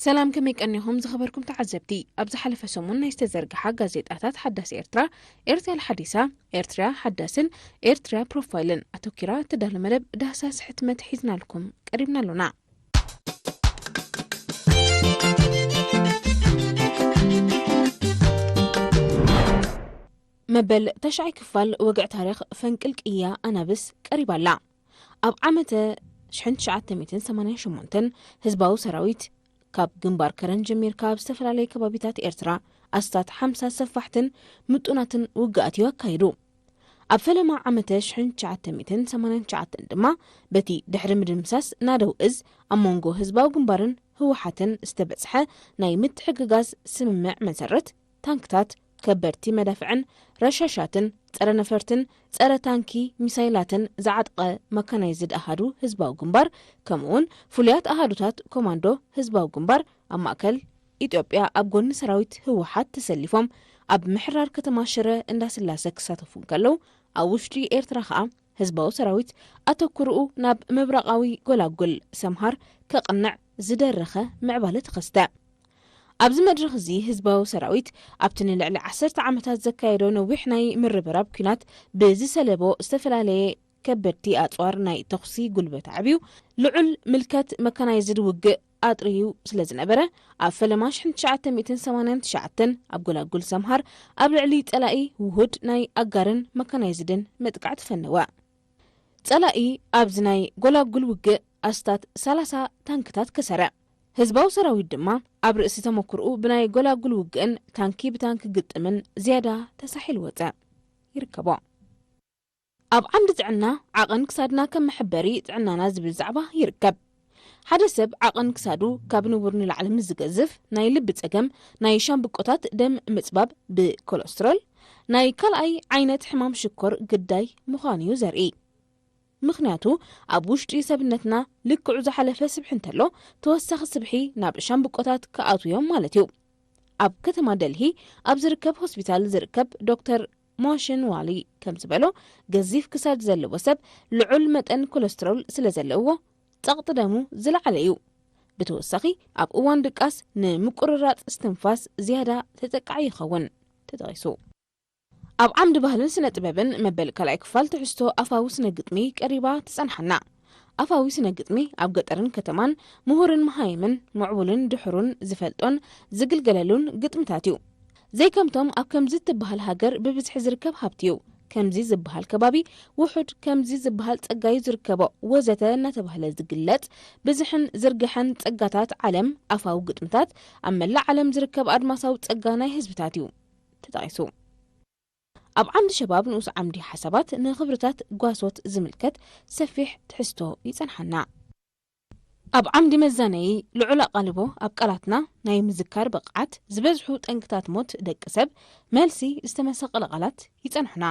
سلام كميك أنهم زخبركم تعزبتي أبز حلف سمونا يستزرق حق زيتاتات حدث إرترا الحديثة إرترا حدثن إرترا بروفايلن أتوكرا تدهل ملب دهساس حتمت حيزنا لكم قريبنا لنا مبل تشعي كفال وقع تاريخ فنكلك إياه أنا بس قريبا لا أب عامة شحنت شعات 288 هزباو سراويت كاب جنبار كرن جمير كاب استفل عليه كبابيتات إرترا أستات 5 سفحتن متوناتن وقعتي وكايرو أبفل مع عامة شحنت شعات 289 دما بتي دحر مدمساس نادو إز أمونغو هزباو جنبارن هو حتن استبسحة ناي متحققاز سممع مسرت تانكتات كبرتي مدافعن رشاشاتن صره نفرتن صره تانكي ميسايلاتن زعدقه مكانيزد احدو ህዝባው ግንባር ከመውን ፉልያት አሃዱታት ኮማንዶ ህዝባው ግንባር አማከል ኢትዮጵያ ኣብ ጎኒ ሰራዊት ህወሓት ተሰሊፎም ኣብ ምሕራር ከተማ ሽረ እንዳስላሰ ክሳተፉን ከለው ኣብ ውሽጢ ኤርትራ ከዓ ህዝባው ሰራዊት ኣተኩርኡ ናብ ምብራቃዊ ጎላጉል ሰምሃር ከቅንዕ ዝደረኸ ምዕባለ ተኸስተ ኣብዚ መድረኽ እዚ ህዝባዊ ሰራዊት ኣብቲ ንልዕሊ 10 ዓመታት ዘካየዶ ነዊሕ ናይ ምርብራብ ኩናት ብዝሰለቦ ዝተፈላለየ ከበድቲ ኣጽዋር ናይ ተኽሲ ጉልበት ዓብዩ ልዑል ምልከት መካናይዝድ ውግእ ኣጥርዩ ስለ ዝነበረ ኣብ ፈለማ 1989 ኣብ ጎላጉል ሰምሃር ኣብ ልዕሊ ጸላኢ ውሁድ ናይ ኣጋርን መካናይዝድን መጥቃዕቲ ፈነወ ጸላኢ ኣብዚ ናይ ጎላጉል ውግእ ኣስታት 30 ታንክታት ከሰረ ህዝባው ሰራዊት ድማ ኣብ ርእሲ ተመክርኡ ብናይ ጎላጉል ውግእን ታንኪ ብታንክ ግጥምን ዝያዳ ተሳሒል ወፀ ይርከቦ ኣብ ዓምዲ ጥዕና ዓቐን ክሳድና ከም መሕበሪ ጥዕናና ዝብል ዛዕባ ይርከብ ሓደ ሰብ ዓቐን ክሳዱ ካብ ንቡር ንላዕሊ ዝገዝፍ ናይ ልቢ ፀገም ናይ ሻምብቆታት ደም ምጽባብ ብኮሌስትሮል ናይ ካልኣይ ዓይነት ሕማም ሽኮር ግዳይ ምዃኑ ዘርኢ ምክንያቱ ኣብ ውሽጢ ሰብነትና ልክዑ ዝሓለፈ ስብሒ እንተሎ ተወሳኺ ስብሒ ናብ ሻምብቆታት ከኣትዮም ማለት እዩ ኣብ ከተማ ደልሂ ኣብ ዝርከብ ሆስፒታል ዝርከብ ዶክተር ሞሽን ዋሊ ከም ዝበሎ ገዚፍ ክሳድ ዘለዎ ሰብ ልዑል መጠን ኮሌስትሮል ስለ ዘለዎ ጸቕጢ ደሙ ዝለዓለ እዩ ብተወሳኺ ኣብ እዋን ድቃስ ንምቁርራጽ እስትንፋስ ዝያዳ ተጠቃዒ ይኸውን ተጠቂሱ ኣብ ዓምዲ ባህልን ስነ ጥበብን መበል ካልኣይ ክፋል ትሕዝቶ ኣፋዊ ስነ ግጥሚ ቀሪባ ትጸንሐና ኣፋዊ ስነ ግጥሚ ኣብ ገጠርን ከተማን ምሁርን መሃይምን ምዕቡልን ድሕሩን ዝፈልጦን ዝግልገለሉን ግጥምታት እዩ ዘይከምቶም ኣብ ከምዚ ትበሃል ሃገር ብብዝሒ ዝርከብ ሃብቲ እዩ ከምዚ ዝበሃል ከባቢ ውሑድ ከምዚ ዝበሃል ጸጋዩ ዝርከቦ ወዘተ እናተባህለ ዝግለጽ ብዝሕን ዝርግሐን ጸጋታት ዓለም ኣፋዊ ግጥምታት ኣብ መላእ ዓለም ዝርከብ ኣድማሳዊ ጸጋ ናይ ህዝብታት እዩ ተጠቂሱ ኣብ ዓምዲ ሸባብ ንኡስ ዓምዲ ሓሳባት ንኽብርታት ጓሶት ዝምልከት ሰፊሕ ትሕዝቶ ይጸንሐና ኣብ ዓምዲ መዛነይ ልዑል ኣቃልቦ ኣብ ቃላትና ናይ ምዝካር በቕዓት ዝበዝሑ ጠንቅታት ሞት ደቂ ሰብ መልሲ ዝተመሰቐለ ቃላት ይጸንሑና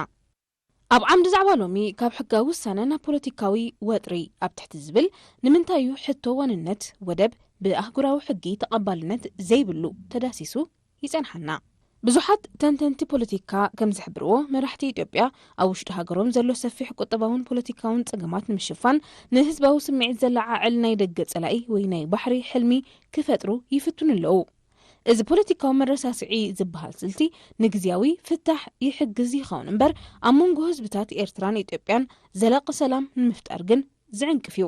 ኣብ ዓምዲ ዛዕባ ሎሚ ካብ ሕጋዊ ውሳነ ናብ ፖለቲካዊ ወጥሪ ኣብ ትሕቲ ዝብል ንምንታዩ ሕቶ ወንነት ወደብ ብኣህጉራዊ ሕጊ ተቐባልነት ዘይብሉ ተዳሲሱ ይጸንሐና ብዙሓት ተንተንቲ ፖለቲካ ከም ዝሕብርዎ መራሕቲ ኢትዮጵያ ኣብ ውሽጢ ሃገሮም ዘሎ ሰፊሕ ቁጠባውን ፖለቲካውን ጸገማት ንምሽፋን ንህዝባዊ ስምዒት ዘለዓዕል ናይ ደገ ጸላኢ ወይ ናይ ባሕሪ ሕልሚ ክፈጥሩ ይፍቱን ኣለዉ እዚ ፖለቲካዊ መረሳስዒ ዝበሃል ስልቲ ንግዚያዊ ፍታሕ ይሕግዝ ይኸውን እምበር ኣብ መንጎ ህዝብታት ኤርትራን ኢትዮጵያን ዘላቂ ሰላም ንምፍጣር ግን ዝዕንቅፍ እዩ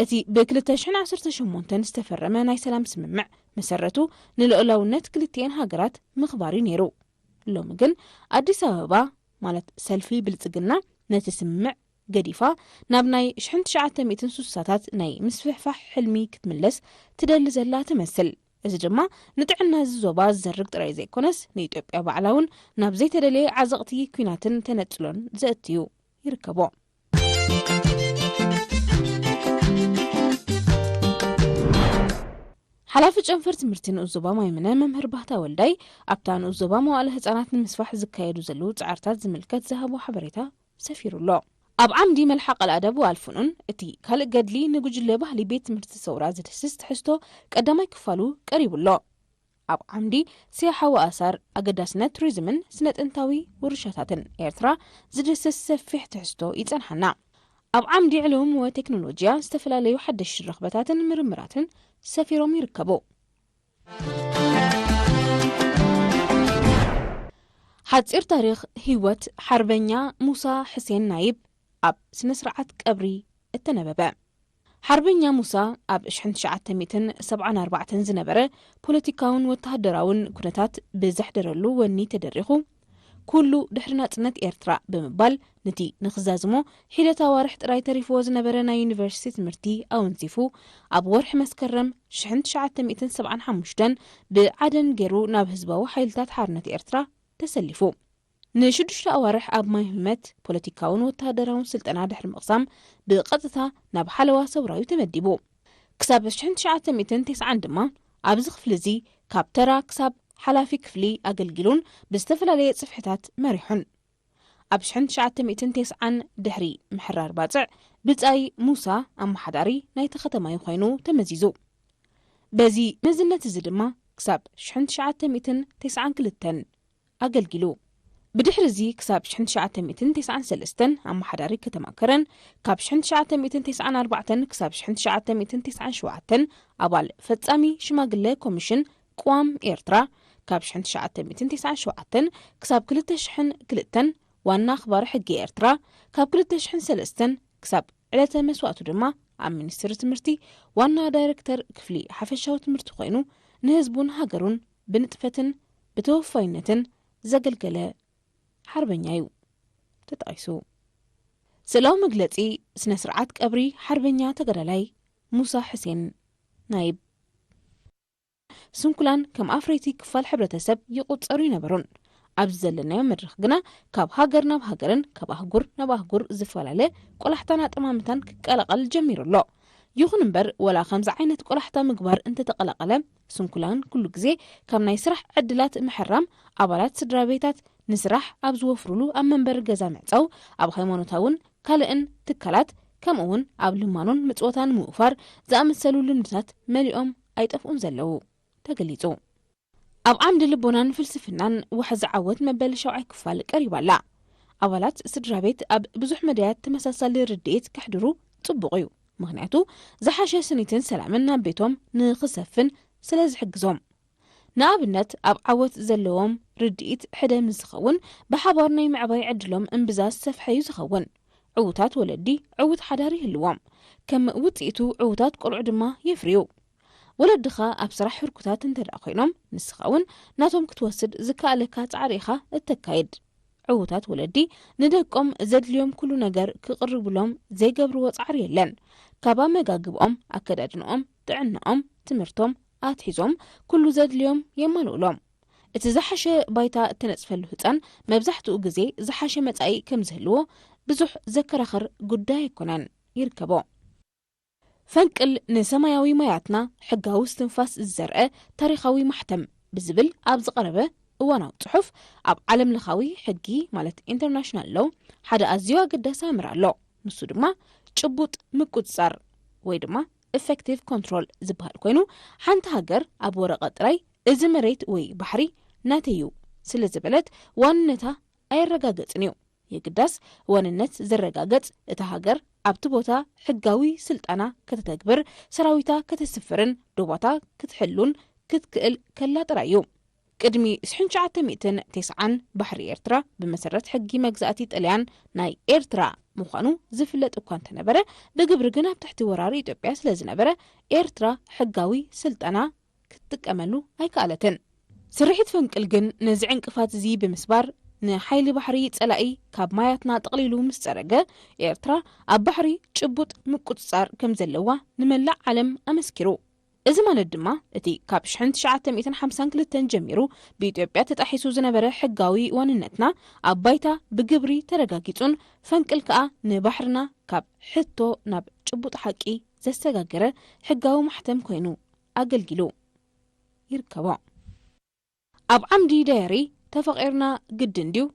እቲ ብ2018 ዝተፈረመ ናይ ሰላም ስምምዕ መሰረቱ ንልኡላውነት ክልቲአን ሃገራት ምኽባሪ ነይሩ ሎሚ ግን ኣዲስ ኣበባ ማለት ሰልፊ ብልጽግና ነቲ ስምምዕ ገዲፋ ናብ ናይ 1960ታት ናይ ምስፍሕፋሕ ሕልሚ ክትምለስ ትደሊ ዘላ ትመስል እዚ ድማ ንጥዕና ዞባ ዝዘርግ ጥራይ ዘይኮነስ ንኢትዮጵያ ባዕላውን ናብ ዘይተደለየ ዓዘቕቲ ኩናትን ተነጽሎን ዘእትዩ ይርከቦ ሓላፊ ጨንፈር ትምህርቲ ንኡዞባ ማይምነ መምህር ባህታ ወልዳይ ኣብታ ንኡዞባ መዋእለ ህፃናት ንምስፋሕ ዝካየዱ ዘለዉ ጻዕርታት ዝምልከት ዝሃቦ ሓበሬታ ሰፊሩሎ ኣብ ዓምዲ መልሓቕ ኣልኣደብ ኣልፍኑን እቲ ካልእ ገድሊ ንጉጅለ ባህሊ ቤት ትምህርቲ ሰውራ ዝድስስ ትሕዝቶ ቀዳማይ ክፋሉ ቀሪቡሎ ኣብ ዓምዲ ስያሓዊ ኣሳር ኣገዳስነት ቱሪዝምን ስነ ጥንታዊ ውርሻታትን ኤርትራ ዝድስስ ሰፊሕ ትሕዝቶ ይጸንሐና ኣብ ዓምዲ ዕሉም ወቴክኖሎጅያ ዝተፈላለዩ ሓደሽቲ ረኽበታትን ምርምራትን ሰፊሮም ይርከቡ حتصير تاريخ هيوت حربنيا موسى حسين نايب أب سنسرعت قبري التنببة. حربنيا موسى أب شحن شعات 274 زنبرة بوليتيكاون وتهدراون كنتات بزحدرلو وني تدريخو كله دحرنا تنت إيرترا بمبال نتي نخزازمو حيلة وارح راي تريفو زنبرنا يونيفرسيتي مرتي أو نزيفو أب ورح مسكرم شحن شعات 275 بعدن جيرو ناب هزباو حيلتات حارنت إيرترا تسلفو نشدش أوارح أب مهمت بوليتيكاون وتهدراون سلطنا دحر مقسام بقطتها ناب حلوة سورايو تمديبو كساب شحن شعات 209 دما أب زخف لزي كابترا كساب حلافي كفلي أقلقلون بستفل عليه صفحتات مريحون أب شحن شعات 209 دحري محرار باطع بتاي موسى أم حداري نايت ختما يخينو تمزيزو بزي مزنة زدما كساب شحن شعات 209 كلتن أقلقلو بدحر زي كساب شحن شعات 293 أم حداري كتماكرن كاب شحن شعات 294 كساب شحن شعات 297 أبال فتسامي شماقلة كوميشن قوام إيرترا كاب شحن شعات 297 كساب كلتا شحن كلتن وانا أخبار حقي إيرترا كاب كلتا شحن سلستن كساب علتا مسواتو دما عم منستر تمرتي وانا دايركتر كفلي حفشاو تمرتو خوينو نهزبون هاجرون بنتفتن بتوفينتن زقلقلة حربنيايو تتقايسو سلاو مقلتي سنسرعات قبري حربنيا تقرلاي موسى حسين نايب سنكلان كم أفريتي كفال حبرتسب يقوتصرو ينبرون أبزلنا مرخ قنا كاب هاجر ناب هاجرن كاب أهجر ناب أهجر زفالالي قلحتانا تمامتان كالقل جمير الله يخن نبر ولا 5 عينة قلحتا مقبار انت تقلقله سنكلان كل جزي كم نيسرح عدلات محرم أبالات سدرابيتات نسرح أبزو وفرولو أم منبر جزامعت أو أب خيمانوتاون كالئن تكالات كم أون أب لمانون متوتان مؤفر زامسلو لمدنات مليئهم أيتفقون زلو تقليتو أب عمد لبونان فلسفنان وحز عوت مبال شوعي كفال قريبا لا أبالات سدرابيت أب بزح مديات تمساسل رديت كحدرو طبقيو مغنياتو زحاشة سنيتين سلامنا بيتهم نخسفن سلاز حقزهم نابنت أب عوت زلوهم رديت حدا مزخون بحبارني معباي عدلهم انبزاز سفحي زخون عوتات ولدي عوت حداري هلوام كم وطيتو عوتات قرع دما يفريو ولدخا أبصرح حركتات انترأخينهم نسخون ناتهم كتوسد زكاء لكات عريخة التكايد عوتات ولدي ندقهم زد اليوم كل نجار كقرب لهم زي قبر وصعر يلن كابا مجاقبهم أكدادنهم تعنهم تمرتهم آتحزهم كل زد اليوم يمالوا لهم اتزحش بايتا تنصف الهتان مبزحتو جزي زحش متأي كم زهلوه بزح ذكر آخر قدا يكونن يركبوا فنقل نسماياوي ماياتنا حقاو استنفاس الزرقاء تاريخاوي محتم بزبل أبز قربة وانا صحف أب عالم لخاوي حقي مالت انترناشنال لو حدا أزيوا قدا سامر لو نسو دما تشبوط مكوتصار ويدما effective control زبهال كوينو حانت هاجر أب ورقة راي إذا مريت وي بحري ناتيو سلزبلت وانتا أي رقاقت نيو يقداس واننت زرقاقت اتهاجر أبت بوتا حقاوي سلطانا كتتكبر سراويتا كتسفرن دوباتا كتحلون كتكئل كلا ترايو قدمي سحن شعات 209 بحر إيرترا بمسرت حقي مجزاتي طليان ناي إيرترا مخانو زفلت أكوان تنبرة بقبر قناب تحت وراري إثيوبيا سلازنبرة إيرترا حقاوي سلطانا كتكأملو هاي كالتن سرحت فنقلقن نزعن قفات زي بمسبار نحيلي بحري تسألقي كاب ماياتنا تقليلو مسترقة إيرترا أب بحري تشبط مكوتصار كم زلوا نملع علم أمسكرو إذا ما ندما اتي كاب شحن 950 كلتن جميرو بإثيوبيا تتحيسو زنبرة حقاوي واننتنا أب بايتا بقبري ترقاقيتون فنقل كأ نبحرنا كاب حتو ناب تشبط حقي زستقاقرة حقاو محتم كوينو أقلقلو يركبوا أب عمدي دايري تفقيرنا قدن ديو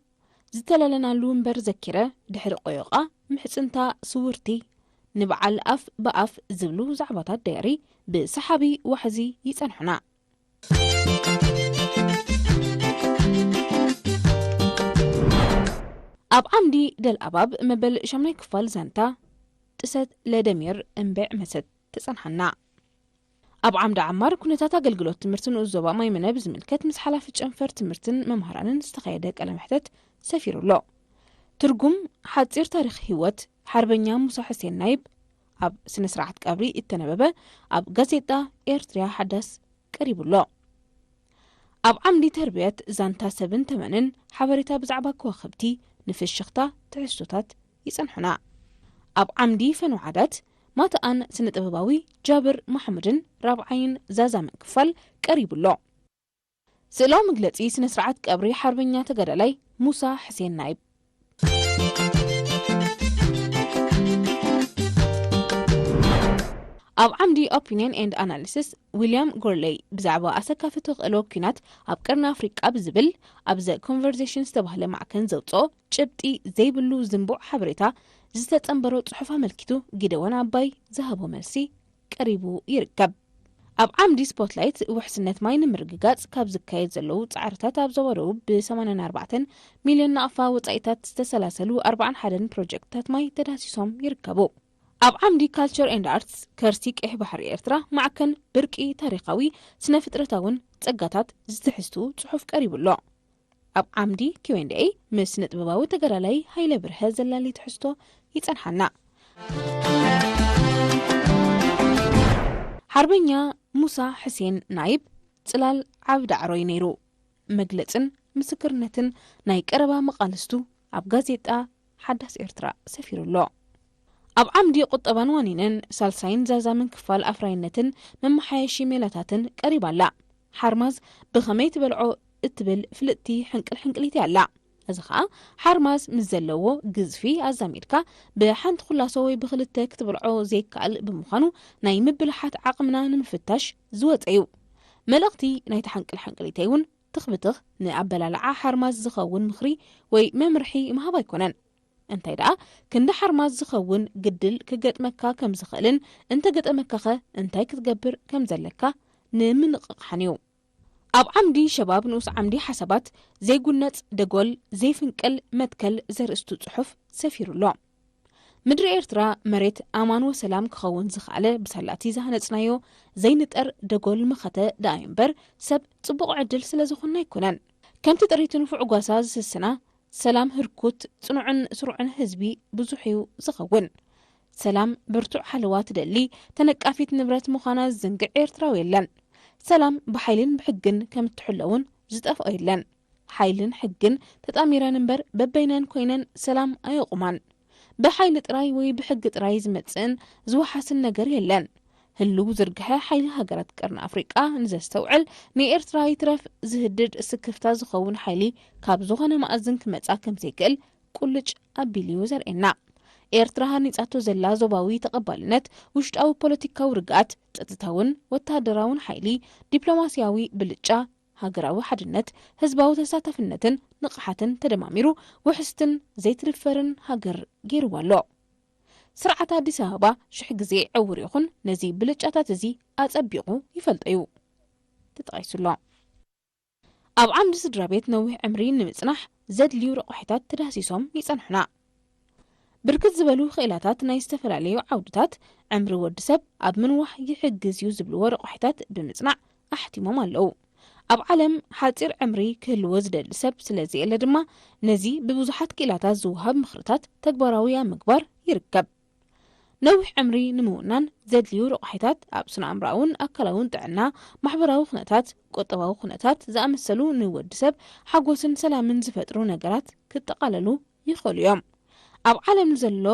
زتلالنا لونبر زكرة دحر قيقة محسنتا صورتي نبعل أف بأف زبلو زعبطات دايري بسحابي وحزي يسنحنا أب عمدي دل أباب مبل شمني كفال زانتا تسد لدمير انبع مسد تسنحنا ኣብ ዓምዲ ዓማር ኩነታት ኣገልግሎት ትምህርትን ዞባ ማይመነ ብዝምልከት ምስ ሓላፊ ጨንፈር ትምህርትን መምሃራንን ዝተኻየደ ቃለ መሕትት ሰፊሩሎ ትርጉም ሓፂር ታሪክ ህይወት ሓርበኛ ሙሳ ሕሴን ናይብ ኣብ ስነ ስርዓት ቀብሪ እተነበበ ኣብ ጋዜጣ ኤርትራ ሓዳስ ቀሪቡሎ ኣብ ዓምዲ ተርቢያት ዛንታ ሰብን ተመንን ሓበሬታ ብዛዕባ ከዋኽብቲ ንፍሽኽታ ትሕዝቶታት ይጸንሑና ኣብ ዓምዲ ፈንዋዓዳት ማተኣን ስነ ጥበባዊ ጃብር መሐመድን ራብዓይን ዛዛመን ክፋል ቀሪቡሎ ስእላዊ መግለጺ ስነ ስርዓት ቀብሪ ሓርበኛ ተጋዳላይ ሙሳ ሕሴን ናይብ ኣብ ዓምዲ ኦፒኒየን ኤንድ ኣናሊሲስ ዊልያም ጎርሌይ ብዛዕባ ኣሰካፊ ተኽእሎ ኩናት ኣብ ቀርኒ ኣፍሪቃ ብዝብል ኣብ ዘ ኮንቨርሴሽን ዝተባህለ ማዕከን ዘውፅኦ ጭብጢ ዘይብሉ ዝንቡዕ ሓበሬታ ዝተጸንበሮ ጽሑፍ ኣመልኪቱ ጊደወን ኣባይ ዝሃቦ መልሲ ቀሪቡ ይርከብ ኣብ ዓምዲ ስፖትላይት ውሕስነት ማይ ንምርግጋጽ ካብ ዝካየድ ዘለዉ ጻዕርታት ኣብ ዞባ ደቡብ ብ84 ሚልዮን ናቕፋ ወጻኢታት ዝተሰላሰሉ 41 ፕሮጀክትታት ማይ ተዳሲሶም ይርከቡ ኣብ ዓምዲ ካልቸር ኤንድ ኣርትስ ከርሲ ቀይሕ ባሕሪ ኤርትራ ማዕከን ብርቂ ታሪኻዊ ስነ ፍጥረታውን ጸጋታት ዝትሕዝቱ ጽሑፍ ቀሪቡሎ ኣብ ዓምዲ Q&A ምስ ንጥበባዊ ተጋዳላይ ሃይለ ብርሀ ዘላሊ ትሕዝቶ ይጸንሓና ሓርበኛ ሙሳ ሕሴን ናይብ ጽላል ዓብ ዳዕሮይ ነይሩ መግለጽን ምስክርነትን ናይ ቀረባ መቃልስቱ ኣብ ጋዜጣ ሓዳስ ኤርትራ ሰፊሩሎ ኣብ ዓምዲ ቁጠባን ዋኒንን ሳልሳይን ዛዛምን ክፋል ኣፍራይነትን መማሓየሺ ሜላታትን ቀሪባላ ሓርማዝ ብኸመይ ትበልዖ እትብል ፍልጥቲ ሕንቅልቲ ኣላ እዚ ከዓ ሓርማዝ ምስ ዘለዎ ግዝፊ ኣዛሚድካ ብሓንቲ ኩላሶ ወይ ብክልተ ክትበልዖ ዘይከኣል ብምዃኑ ናይ ምብልሓት ዓቕምና ንምፍታሽ ዝወፀ እዩ መልእኽቲ ናይቲ ሕንቅልቲ እውን ትኽብትኽ ንኣበላልዓ ሓርማዝ ዝኸውን ምኽሪ ወይ መምርሒ ምሃብ ኣይኮነን እንታይ ደኣ ክንዲ ሓርማዝ ዝኸውን ግድል ክገጥመካ ከም ዝኽእልን እንተገጠመካኸ እንታይ ክትገብር ከም ዘለካ ንምንቕቕሓን እዩ ኣብ ዓምዲ ሸባብ ንኡስ ዓምዲ ሓሳባት ዘይጉነጽ ደጎል ዘይፍንቀል መትከል ዘርእስቱ ጽሑፍ ሰፊሩሎ ምድሪ ኤርትራ መሬት ኣማን ወሰላም ክኸውን ዝኽኣለ ብሰላቲ ዝሃነጽናዮ ዘይንጠር ደጎል መኸተ ደኣ እምበር ሰብ ጽቡቕ ዕድል ስለ ዝኾነ ኣይኮነን ከምቲ ጥሪትን ፍዕጓሳ ዝስስና ሰላም ህርኩት ጽኑዕን ስሩዕን ህዝቢ ብዙሕ እዩ ዝኸውን ሰላም ብርቱዕ ሓለዋ ትደሊ ተነቃፊት ንብረት ምዃና ዝዝንግዕ ኤርትራዊ የለን ሰላም ብሓይልን ብሕግን ከም እትሕለውን ዝጠፍኦ የለን ሓይልን ሕግን ተጣሚረን እምበር በበይነን ኮይነን ሰላም ኣየቑማን ብሓይሊ ጥራይ ወይ ብሕጊ ጥራይ ዝመጽእን ዝወሓስን ነገር የለን ህልው ዝርግሐ ሓይሊ ሃገራት ቀርኒ ኣፍሪቃ ንዘስተውዕል ንኤርትራ ይትረፍ ዝህድድ ስክፍታ ዝኸውን ሓይሊ ካብ ዝኾነ ማእዝን ክመጻ ከም ዘይክእል ቁልጭ ኣቢልዩ ዘርኤና ኤርትራ ሃኒጻቶ ዘላ ዞባዊ ተቐባልነት ውሽጣዊ ፖለቲካዊ ርግኣት ጸጥታውን ወታደራውን ሓይሊ ዲፕሎማስያዊ ብልጫ ሃገራዊ ሓድነት ህዝባዊ ተሳታፍነትን ንቕሓትን ተደማሚሩ ውሕስትን ዘይትድፈርን ሃገር ገይርዋ ኣሎ ስርዓት ኣዲስ ኣበባ ሽሕ ግዜ ዕውር ይኹን ነዚ ብልጫታት እዚ ኣጸቢቑ ይፈልጦ እዩ ተጠቒሱሎ ኣብ ዓምዲ ስድራ ቤት ነዊሕ ዕምሪ ንምጽናሕ ዘድልዩ ረቑሒታት ተዳሲሶም ይጸንሑና ብርክት ዝበሉ ክእላታት ናይ ዝተፈላለዩ ዓውድታት ዕምሪ ወዲ ሰብ ኣብ ምንዋሕ ይሕግዝ እዩ ዝብልዎ ረቑሒታት ብምጽናዕ ኣሕቲሞም ኣለዉ ኣብ ዓለም ሓፂር ዕምሪ ክህልዎ ዝደሊ ሰብ ስለዘየለ ድማ ነዚ ብብዙሓት ክእላታት ዝውሃብ ምኽርታት ተግባራዊ ምግባር ይርከብ ነዊሕ ዕምሪ ንምውናን ዘድልዩ ረቑሒታት ኣብ ስነ ኣእምሮኣውን ኣካላውን ጥዕና ማሕበራዊ ኩነታት ቁጠባዊ ኩነታት ዝኣመሰሉ ንወዲ ሰብ ሓጎስን ሰላምን ዝፈጥሩ ነገራት ክጠቃለሉ ይኽእሉ እዮም ኣብ ዓለም ዘሎ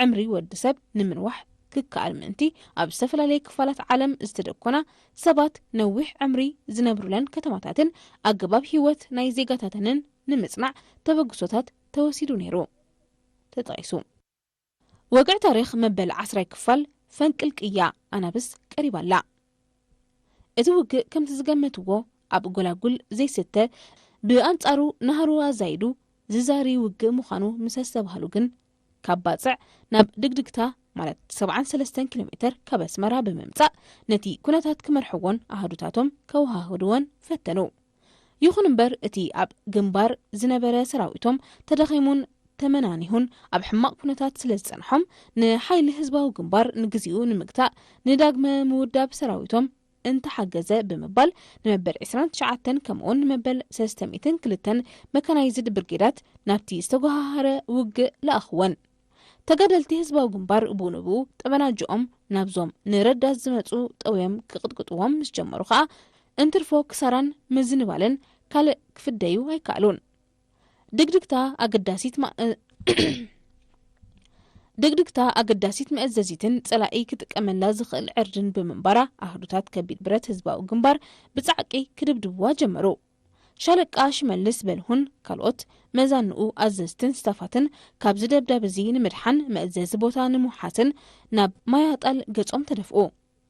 ዕምሪ ወዲ ሰብ ንምንዋሕ ክከኣል ምእንቲ ኣብ ዝተፈላለየ ክፋላት ዓለም ዝተደኮና ሰባት ነዊሕ ዕምሪ ዝነብሩለን ከተማታትን ኣገባብ ህይወት ናይ ዜጋታተንን ንምጽናዕ ተበግሶታት ተወሲዱ ነይሩ ተጠቒሱ ወግዕ ታሪኽ መበል 10 ክፋል ፈንቅል ቅያ ኣናብስ ቀሪባላ እቲ ውግእ ከምቲ ዝገመትዎ ኣብ ጎላጉል ዘይስተ ብኣንጻሩ ናህሩ ኣዛይዱ ዝዛሪ ውግእ ምዃኑ ምስ ዝተባህሉ ግን ካብ ባጽዕ ናብ ድግድግታ ማለት 73 ኪሎ ሜትር ካብ ኣስመራ ብምምጻእ ነቲ ኩነታት ክመርሕዎን ኣሃዱታቶም ከውሃህድዎን ፈተኑ ይኹን እምበር እቲ ኣብ ግንባር ዝነበረ ሰራዊቶም ተደኺሙን ተመናኒሁን ኣብ ሕማቕ ኩነታት ስለ ዝጸንሖም ንሓይሊ ህዝባዊ ግንባር ንግዚኡ ንምግታእ ንዳግመ ምውዳብ ሰራዊቶም انتحجز بمبال نمبل 29 كمون نمبل 302 ميكانايزد برجيدات نابتي استغهار وق لأخوان تقدلتي هزباو جنبار بونبو طبنا جوم نابزوم نرد زمصو طويم كقطقطوم مش جمرو خا انترفو كسران مزنبالن كال كفديو هيكالون دقدقتا اقداسيت ما دقدقتا اقداسيت مأززيتن صلاقي كتقملا زخل عردن بمنبرا احدوتات كبيد برت هزباو جنبار بصعقي كدبدبوا جمرو شالق شملس بلهن كالوت مزانو اززتن ستافاتن كاب زدبدب زين مدحن مأزز بوتا نموحاتن ناب ما يطال ገጾም ተደፍኦ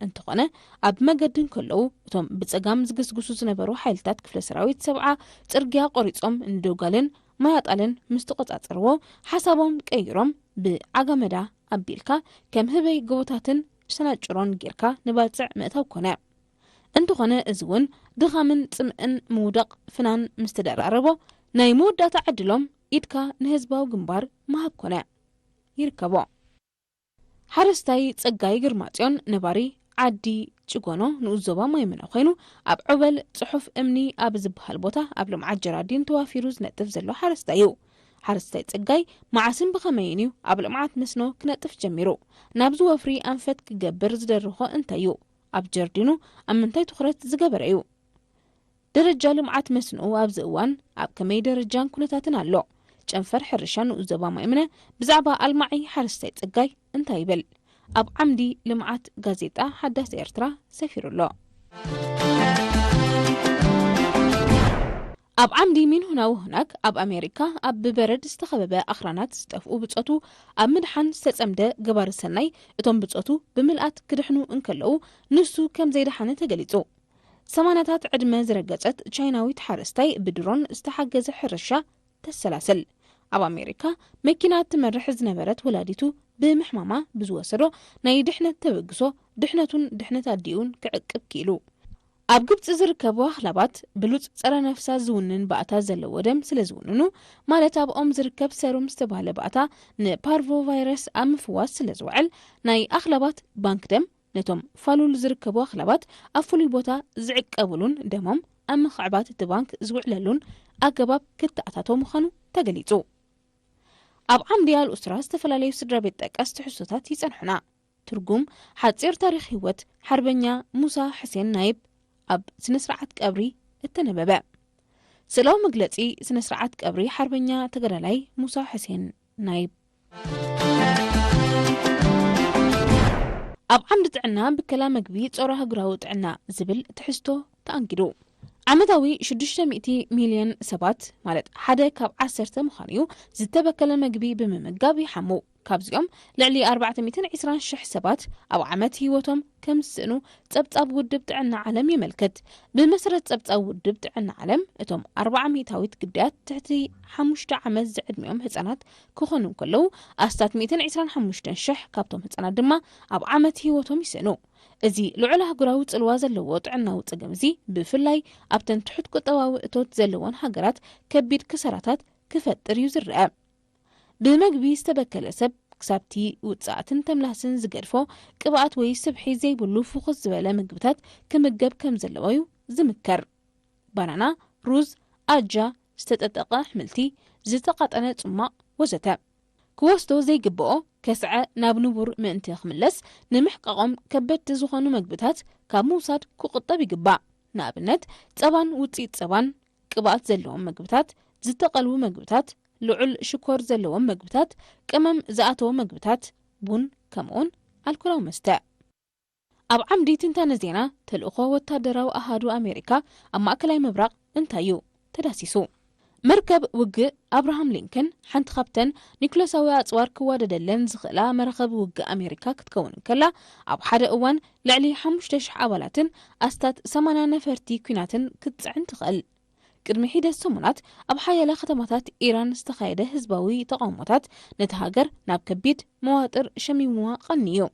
እንተኾነ ኣብ መገድን ከለው እቶም ብጸጋም ዝግስግሱ ዝነበሩ ሓይልታት ክፍለ ሰራዊት ሰብዓ ጽርግያ ቆሪጾም እንደጋልን ማያጣልን ምስተቆጻጽርዎ ሓሳቦም ቀይሮም ብዓጋመዳ ኣቢልካ ከም ህበይ ጎቦታትን ሰናጭሮን ጌርካ ንባጽዕ ምእታው ኮነ እንተኾነ እዝውን ድኻምን ጽምዕን ምውደቕ ፍናን ምስተደራረቦ ናይ መወዳእታ ዕድሎም ኢድካ ንህዝባው ግንባር ማሃብ ኮነ ይርከቦ ሓረስታይ ጸጋይ ግርማጽዮን ነባሪ ዓዲ ጭጎኖ ንኡዞባ ማይመነ ኮይኑ ኣብ ዕበል ጽሑፍ እምኒ ኣብ ዝበሃል ቦታ ኣብ ልምዓት ጀራዲን ተዋፊሩ ዝነጥፍ ዘሎ ሓረስታይ እዩ ሓረስታይ ጸጋይ ማዓስን ብኸመይን እዩ ኣብ ልምዓት መስኖ ክነጥፍ ጀሚሩ ናብዚ ወፍሪ ኣንፈት ክገብር ዝደርኾ እንታይ እዩ ኣብ ጀርዲኑ ኣብ ምንታይ ትኹረት ዝገበረ እዩ ደረጃ ልምዓት መስኖ ኣብ ዝእዋን ኣብ ከመይ ደረጃን ኩነታትን ኣሎ ጨንፈር ሕርሻን ንኡዞባ ማይመነ ብዛዕባ ኣልማዒ ሓረስታይ ጸጋይ እንታይ ይብል ኣብ ዓምዲ ልምዓት ጋዜጣ ሓዳስ ኤርትራ ሰፊሩሎ ኣብ ዓምዲ ሚን ሁናው ሁናክ ኣብ ኣሜሪካ ኣብ ብበረድ ዝተኸበበ ኣኽራናት ዝጠፍኡ ብጾቱ ኣብ ምድሓን ዝተጸምደ ገባር ሰናይ እቶም ብጾቱ ብምልኣት ክድሕኑ እንከለው ንሱ ከም ዘይደሓነ ተገሊጹ ሰማናታት ዕድመ ዝረገጸት ቻይናዊት ሓረስታይ ብድሮን ዝተሓገዘ ሕርሻ ተሰላሰል ኣብ ኣሜሪካ መኪና ትመርሕ ዝነበረት ወላዲቱ ብምሕማማ ብዝወሰዶ ናይ ድሕነት ተበግሶ ድሕነቱን ድሕነት ኣዲኡን ክዕቅብ ኪሉ ኣብ ግብጽ ዝርከቡ ኣኽላባት ብሉጽ ጸረ ነፍሳት ዝውንን ባእታ ዘለዎ ደም ስለ ዝውንኑ ማለት ኣብ ኦም ዝርከብ ሰሩም ዝተባህለ ባእታ ንፓርቮ ቫይረስ ኣብ ምፍዋስ ስለ ዝውዕል ናይ ኣኽላባት ባንክ ደም ነቶም ፋሉል ዝርከቡ ኣኽላባት ኣብ ፍሉይ ቦታ ዝዕቀብሉን ደሞም ኣብ ምኽዕባት እቲ ባንክ ዝውዕለሉን ኣገባብ ክትኣታቶ ምዃኑ ተገሊጹ ኣብ ዓምዲ ኣልኡስራ ዝተፈላለዩ ስድራ ቤት ጠቀስ ትሕዝቶታት ይጸንሑና ትርጉም ሓጺር ታሪኽ ህይወት ሓርበኛ ሙሳ ሕሴን ናይብ ኣብ ስነ-ስርዓት ቀብሪ እተነበበ ስለው መግለጺ ስነ-ስርዓት ቀብሪ ሓርበኛ ተገዳላይ ሙሳ ሕሴን ናይብ ኣብ ዓምዲ ጥዕና ብከላ መግቢ ጾረ ሃገራዊ ጥዕና ዝብል ትሕዝቶ ተኣንጊዱ ዓመታዊ 600 ሚልዮን ሰባት ማለት ሓደ ካብ 10 ምዃኑ ዝተበከለ መግቢ ብምምጋብ ይሓሙ ካብዚኦም ልዕሊ 420,000 ሰባት ኣብ ዓመት ህይወቶም ከም ዝስእኑ ጸብጻብ ውድብ ጥዕና ዓለም ይመልከት ብመሰረት ጸብጻብ ውድብ ጥዕና ዓለም እቶም 400ዊት ግዳያት ትሕቲ 5 ዓመት ዝዕድሚኦም ህጻናት ክኾኑ እንከለው ኣስታት 125,000 ካብቶም ህጻናት ድማ ኣብ ዓመት ህይወቶም ይስእኑ እዚ ልዑል ሃገራዊ ጽልዋ ዘለዎ ጥዕናዊ ጸገም እዚ ብፍላይ ኣብተን ትሑት ቁጠባዊ እቶት ዘለዎን ሃገራት ከቢድ ክሰራታት ክፈጥር እዩ ዝረአ ብምግቢ ዝተበከለ ሰብ ክሳብቲ ውጻእትን ተምላስን ዝገድፎ ቅብኣት ወይ ስብሒ ዘይብሉ ፍኹስ ዝበለ ምግብታት ክምገብ ከም ዘለዎ እዩ ዝምከር ባናና ሩዝ ኣጃ ዝተጠጠቐ ኣሕምልቲ ዝተቃጠነ ጽማቕ ወዘተ ክወስዶ ዘይግብኦ ከስዐ ናብ ንቡር ምእንቲ ክምለስ ንምሕቃቆም ከበድቲ ዝኾኑ ምግብታት ካብ ምውሳድ ክቁጠብ ይግባእ ንኣብነት ጸባን ውጽኢት ጸባን ቅብኣት ዘለዎም ምግብታት ዝተቐልቡ ምግብታት ልዑል ሽኮር ዘለዎም ምግብታት ቅመም ዝኣተዎ ምግብታት ቡን ከምኡን ኣልኮላዊ መስተ ኣብ ዓምዲ ትንታነ ዜና ተልእኾ ወታደራዊ ኣሃዱ ኣሜሪካ ኣብ ማእከላይ ምብራቕ እንታይ እዩ ተዳሲሱ መርከብ ውግእ ኣብርሃም ሊንከን ሓንቲ ካብተን ኒኮላሳዊ ኣጽዋር ክዋደደለን ዝኽእላ መረኸብ ውግእ ኣሜሪካ ክትከውን ከላ ኣብ ሓደ እዋን ልዕሊ 5,000 ኣባላትን ኣስታት 80 ነፈርቲ ኩናትን ክትጽዕን ትኽእል ቅድሚ ሒደት ሰሙናት ኣብ ሓያላ ከተማታት ኢራን ዝተኻየደ ህዝባዊ ተቃውሞታት ነቲ ሃገር ናብ ከቢድ መዋጥር ሸሚምዋ ቀኒዩ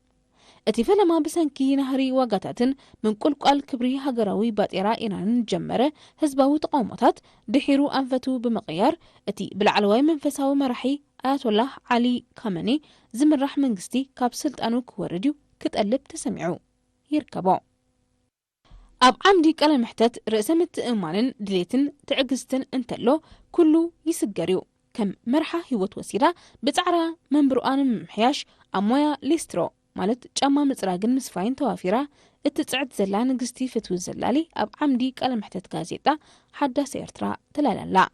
እቲ ፈለማ ብሰንኪ ናህሪ ዋጋታትን ምንቁልቋል ክብሪ ሃገራዊ ባጤራ ኢራንን ጀመረ ህዝባዊ ተቃውሞታት ድሒሩ ኣንፈቱ ብምቕያር እቲ ብላዕለዋይ መንፈሳዊ መራሒ ኣያቶላህ ዓሊ ካመኒ ዝምራሕ መንግስቲ ካብ ስልጣኑ ክወርድ ክጠልብ ተሰሚዑ ይርከቦ أب عمدي كلا محتت رأسمة إيمانن دليتن تعجزتن انتلو كله يسجريو كم مرحة هيوت وسيرة بتعرى من برؤان محياش أمويا ليسترو مالت جاما متراجن مسفاين توافيرة اتتصعد زلان قستي فتو الزلالي أب عمدي كلا محتت غازيتا حدا سيرترا تلالا لا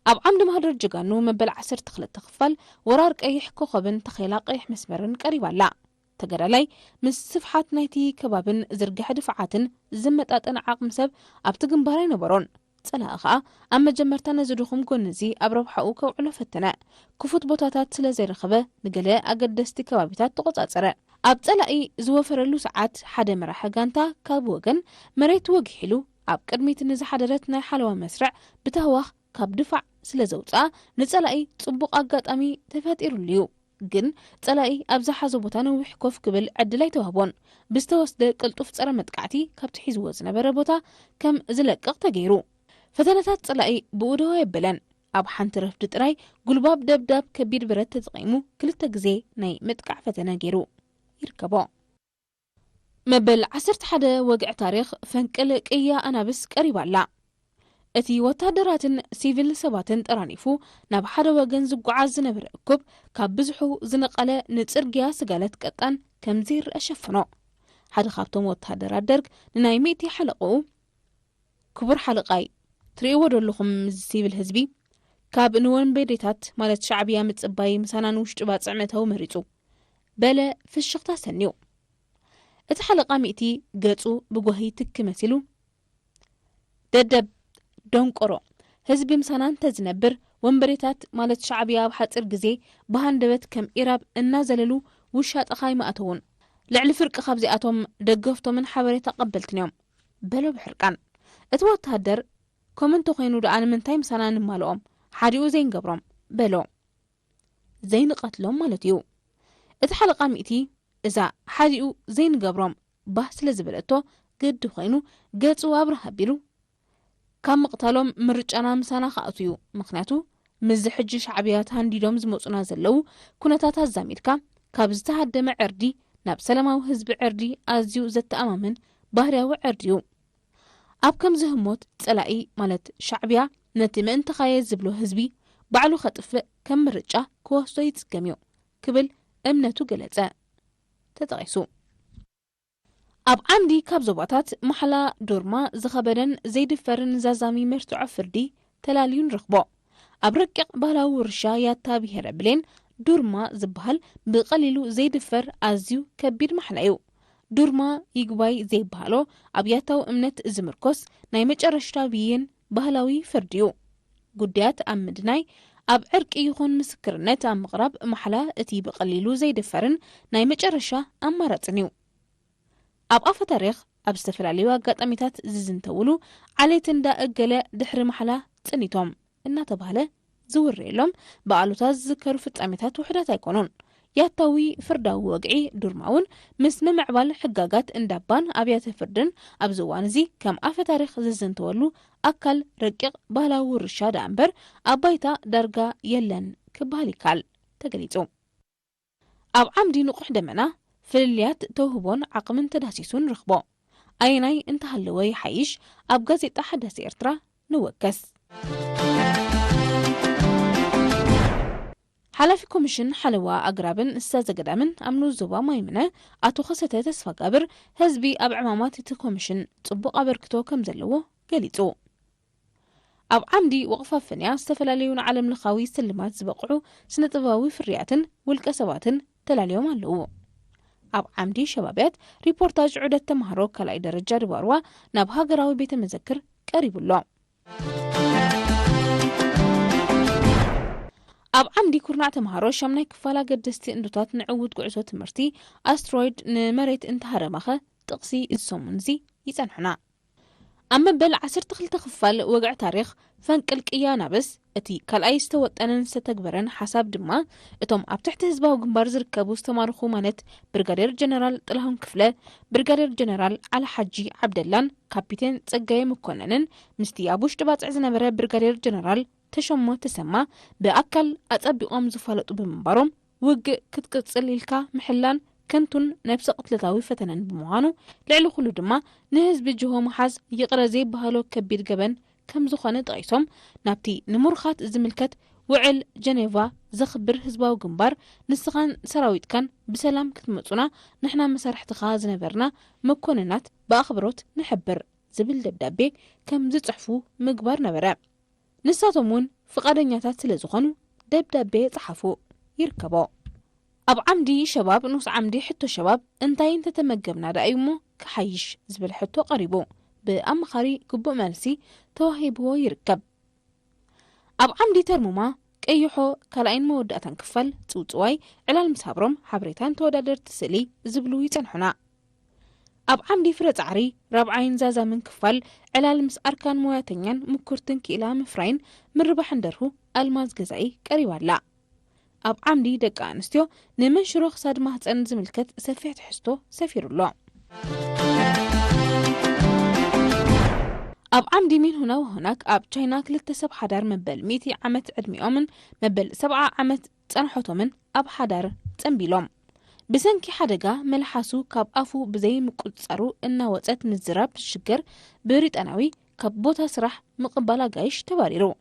أب عمد مهدر جغانو مبل عسر تخلت تخفل ورارك أيح كوخبن تخيلاق أيح مسمرن قريبا لا تقرالي مس صفحات نايتي كبابن زرقح دفعاتن زمتاتن عاقم سب أبتقن بارين برون تسألها أخا أما جمرتان زدوخم كونزي أبروحاو كوعلو فتنا كفوت بوتاتات سلازي رخبة نقلاء أقدستي كبابتات تقوطات سراء أب تسألأي زوفرلو ساعات حدا مراحة غانتا كابوغن مريت وقحلو أب كدميت نزحادرتنا حلوة مسرع بتهواخ كاب دفع سلازوتا نتسألأي تصبق أقاطامي تفاتيرو الليو ግን ጸላኢ ኣብዛሓ ቦታ ነዊሕ ኮፍ ክብል ዕድላይ ተዋህቦን ብዝተወስደ ቅልጡፍ ፀረ መጥቃዕቲ ካብቲ ሒዝዎ ዝነበረ ቦታ ከም ዝለቅቕ ተገይሩ ፈተነታት ጸላኢ ብኡደዋ የበለን ኣብ ሓንቲ ረፍዲ ጥራይ ጉልባብ ደብዳብ ከቢድ ብረት ተጠቒሙ ክልተ ግዜ ናይ መጥቃዕ ፈተነ ገይሩ ይርከቦ መበል 11 ወግዕ ታሪኽ ፈንቅል ቅያ ኣናብስ ቀሪባላ እቲ ወታደራትን ሲቪል ሰባትን ጠራኒፉ ናብ ሓደ ወገን ዝጓዓዝ ዝነበረ እኩብ ካብ ብዙሑ ዝነቐለ ንጽርግያ ስጋለት ቀጣን ከምዚ ይርአ ሸፍኖ ሓደ ካብቶም ወታደራት ደርግ ንናይ ሚእቲ ሓለቕኡ ክቡር ሓለቓይ ትርእይዎ ደለኹም ሲቪል ህዝቢ ካብ ንወንበዴታት ማለት ሻዕብያ ምጽባይ ምሳናን ውሽጢ ባጽዕ መእተዊ መሪጹ በለ ፍሽኽታ ሰኒዩ እቲ ሓለቓ ሚእቲ ገጹ ብጓሂ ትክ መሲሉ ደደብ ደንቆሮ ህዝቢ ምሳናን ተዝነብር ወንበሬታት ማለት ሻዕብያ ኣብ ሓጽር ግዜ ብሃንደበት ከም ኢራብ እናዘለሉ ውሻ ጠኻይ ማእተውን ልዕሊ ፍርቂ ካብዚኣቶም ደገፍቶምን ሓበሬታ ቀበልትን እዮም በሎ ብሕርቃን እቲ ወታደር ኮመንቶ ኮይኑ ደኣ ንምንታይ ምሳናን ንማልኦም ሓዲኡ ዘይንገብሮም በሎ ዘይንቀትሎም ማለት እዩ እቲ ሓለቓ ሚእቲ እዛ ሓዲኡ ዘይንገብሮም ባህ ስለ ዝበለቶ ግዲ ኮይኑ ገጹ ኣብርሃ ኣቢሉ ካብ መቕታሎም ምርጫና ምሳና ካኣትዩ ምክንያቱ ምዝ ሕጂ ሻዕብያት ሃንዲዶም ዝመፁና ዘለው ኩነታት ኣዛሚድካ ካብ ዝተሃደመ ዕርዲ ናብ ሰላማዊ ህዝቢ ዕርዲ ኣዝዩ ዘተኣማምን ባህርያዊ ዕርዲ እዩ ኣብ ከምዚ ህሞት ጸላኢ ማለት ሻዕብያ ነቲ ምእንተኻየ ዝብሎ ህዝቢ ባዕሉ ኸጥፍእ ከም ምርጫ ክወስዶ ይጽገም እዩ ክብል እምነቱ ገለጸ ተጠቒሱ ኣብ ዓምዲ ካብ ዞባታት መሓላ ዶርማ ዝኸበደን ዘይድፈርን ዛዛሚ መርትዖ ፍርዲ ተላልዩን ረኽቦ ኣብ ረቂቕ ባህላዊ ውርሻ ያታ ብሄረ ብሌን ዱርማ ዝበሃል ብቐሊሉ ዘይድፈር ኣዝዩ ከቢድ መሓላ እዩ ዱርማ ይግባይ ዘይበሃሎ ኣብ ያታዊ እምነት ዝምርኮስ ናይ መጨረሻ ብይን ባህላዊ ፍርዲ እዩ ጉዳያት ኣብ ምድናይ ኣብ ዕርቂ ይኹን ምስክርነት ኣብ ምቕራብ መሓላ እቲ ብቐሊሉ ዘይድፈርን ናይ መጨረሻ ኣማራፅን እዩ ኣብ ኣፈ ታሪኽ ኣብ ዝተፈላለዩ ኣጋጣሚታት ዝዝንተውሉ ዓሌት እንዳእገለ ድሕሪ መሓላ ጽኒቶም እናተባህለ ዝውርየሎም በዓሉታት ዝዝከሩ ፍጻሜታት ውሕዳት ኣይኮኑን ያታዊ ፍርዳዊ ወግዒ ዱርማውን ምስ ምምዕባል ሕጋጋት እንዳባን ኣብያተ ፍርድን ኣብ ዝዋን እዚ ከም ኣፈ ታሪኽ ዝዝንተወሉ ኣካል ረቂቕ ባህላዊ ውርሻ ዳ እምበር ኣብ ባይታ ዳርጋ የለን ክበሃል ይካል ተገሊጹ ኣብ ዓምዲ ንቑሕ ደመና ፍልልያት ተውህቦን ዓቕምን ተዳሲሱን ረኽቦ ኣይናይ እንተሃለወ ይሓይሽ ኣብ ጋዜጣ ሓዳሲ ኤርትራ ንወከስ ሓላፊ ኮሚሽን ሓለዋ ኣግራብን እንስሳ ዘገዳምን ኣምኑ ዞባ ማይምነ ኣቶ ኸሰተ ተስፋ ጋብር ህዝቢ ኣብ ዕማማት እቲ ኮሚሽን ጽቡቕ ኣበርክቶ ከም ዘለዎ ገሊጹ ኣብ ዓምዲ ወቕፋ ፍንያ ዝተፈላለዩ ንዓለም ለኻዊ ስልማት ዝበቕዑ ስነ-ጥበባዊ ፍርያትን ውልቀ ሰባትን ተላልዮም ኣለዉ ኣብ ዓምዲ ሸባብያት ሪፖርታጅ ዑደት ተምሃሮ ካልኣይ ደረጃ ድባርዋ ናብ ሃገራዊ ቤተ መዘክር ቀሪቡሎ ኣብ ዓምዲ ኩርናዕ ተምሃሮ ሻምናይ ክፋላ ገደስቲ እንዶታት ንዕውት ጉዕዞ ትምህርቲ ኣስትሮይድ ንመሬት እንተሃረማኸ ጥቕሲ ዝሰሙን እዚ ይጸንሑና ኣብ መበል 12 ክፋል ወግዕ ታሪኽ ፈንቅል ቅያ ናብስ እቲ ካልኣይ ዝተወጠነን ዝተተግበረን ሓሳብ ድማ እቶም ኣብ ትሕቲ ህዝባዊ ግንባር ዝርከቡ ዝተማርኹ ማለት ብርጋዴር ጀነራል ጥላሁን ክፍለ ብርጋዴር ጀነራል ዓላሓጂ ዓብደላን ካፒቴን ጸጋየ መኮነንን ምስቲ ኣብ ውሽጢ ባጽዕ ዝነበረ ብርጋዴር ጀነራል ተሸሞ ተሰማ ብኣካል ኣጸቢቖም ዝፋለጡ ብምንባሮም ውግእ ክትቅጽል ኢልካ ምሕላን كنتون نفس قتلتاوي فتنن بمغانو لعلو خلو دما نهز بجهو محاز يقرزي بهالو كبير جبن كم زخانة قيسوم نابتي نمرخات زملكت وعل جنيفا زخبر هزباو جنبار نسخان سراويت كان بسلام كتمصونا نحنا مسارح تخاز نبرنا مكوننات بأخبروت نحبر زبل دبدابي كم زتصحفو مقبار نبرا نساتمون فقادنياتات سلازخانو دبدابي صحفو يركبو أب عمدي شباب نص عمدي حتو شباب انتاين تتمجبنا رأيمو كحيش زبل حتو قريبو بأمخاري كبو مالسي توهيبو يركب أب عمدي ترموما كأيحو كالاين مودة تنكفل توتواي علال مسابرم حبريتان تودادر تسلي زبلو يتنحنا أب عمدي فرز عري رابعين زازا من كفل علال مس أركان مواتنيان مكورتن كإلا مفرين من ربحن درهو الماز جزائي كريوالا أب عمدي دق أنستيو نمن شروخ صاد مهتن زملكت سفيح تحستو سفير الله أب عمدي من هنا وهناك أب تشايناك للتسب حدار مبل 100 عمت عدمي أمن مبل 7 عمت تنحوتو من أب حدار تنبيلوم بسنكي حدقا ملحاسو كاب أفو بزي مقصرو إنا وطت مزراب الشجر بريت أناوي كاب بوتا سرح مقبالا قايش تباريرو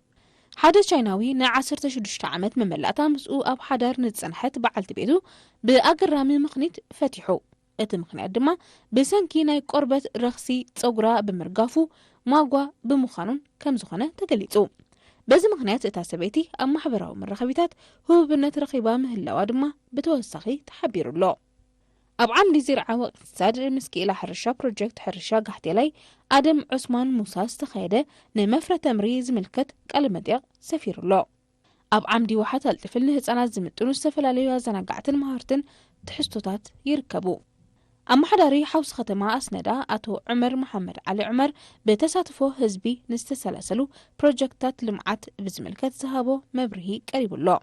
حدا تشايناوي نعصر تشدشت عمت مملاتا مسؤو أب حدار نتسنحت بعالت بيدو بأقرامي مخنيت فتحو اتمخني دما بسنكي ناي قربت رخصي تصغرا بمرغافو ماغوا بمخانون كم زخنه تغليصو بزي مخنيات اتا سبيتي ام محبراو مرخبيتات هو بنت رخيبا مهلاوا دما بتوسخي تحبيرلو اب عمدي زرعه وقت ساد مسكي الى حرشا بروجكت حرشا قحتيلاي ادم عثمان موسى استخيده نمفره تمريز ملكت قلمديق سفيرلو اب عمدي وحات الطفل هصانات زمطنو استفلاليو زناقعتن مهارتن تحستوتات يركبو أما حداري حوس ختما أسندا أتو عمر محمد علي عمر بتساتفو هزبي نستسلسلو بروجكتات لمعات بزملكت زهابو مبرهي قريب الله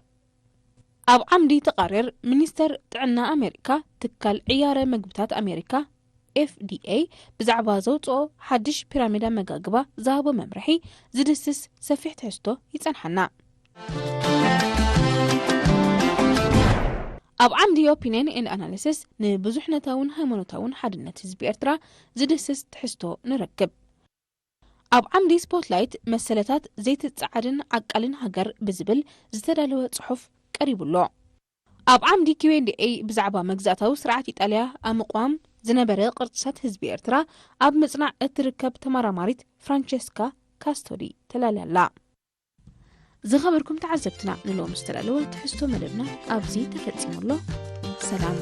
أب عمدي تقرر منيستر تعنا أمريكا تكال عيارة مقبتات أمريكا FDA بزعبا زوتو حدش بيراميدا مقاقبا زهابو مبرهي زدسس سفيح تحستو يتنحنا أب عمدي opinion in analysis نبزحنا تاون هيمونوتاون حدنا تزبي إرترا زدسس تحستو نركب أب عمدي سبوتلايت مسلتات زيت تساعدن عقالن هجر بزبل زتدالو صحف قريب الله أب عمدي Q&A بزعبا مجزاتو سرعة إيطاليا أمقوام زنبرة قرصات هزبي إرترا أب مصنع التركب تماراماريت فرانشيسكا كاستوري تلالا زخبركم تعزبتنا نلو مستلالو تحستو مدبنا أبزي تفتسم الله سلام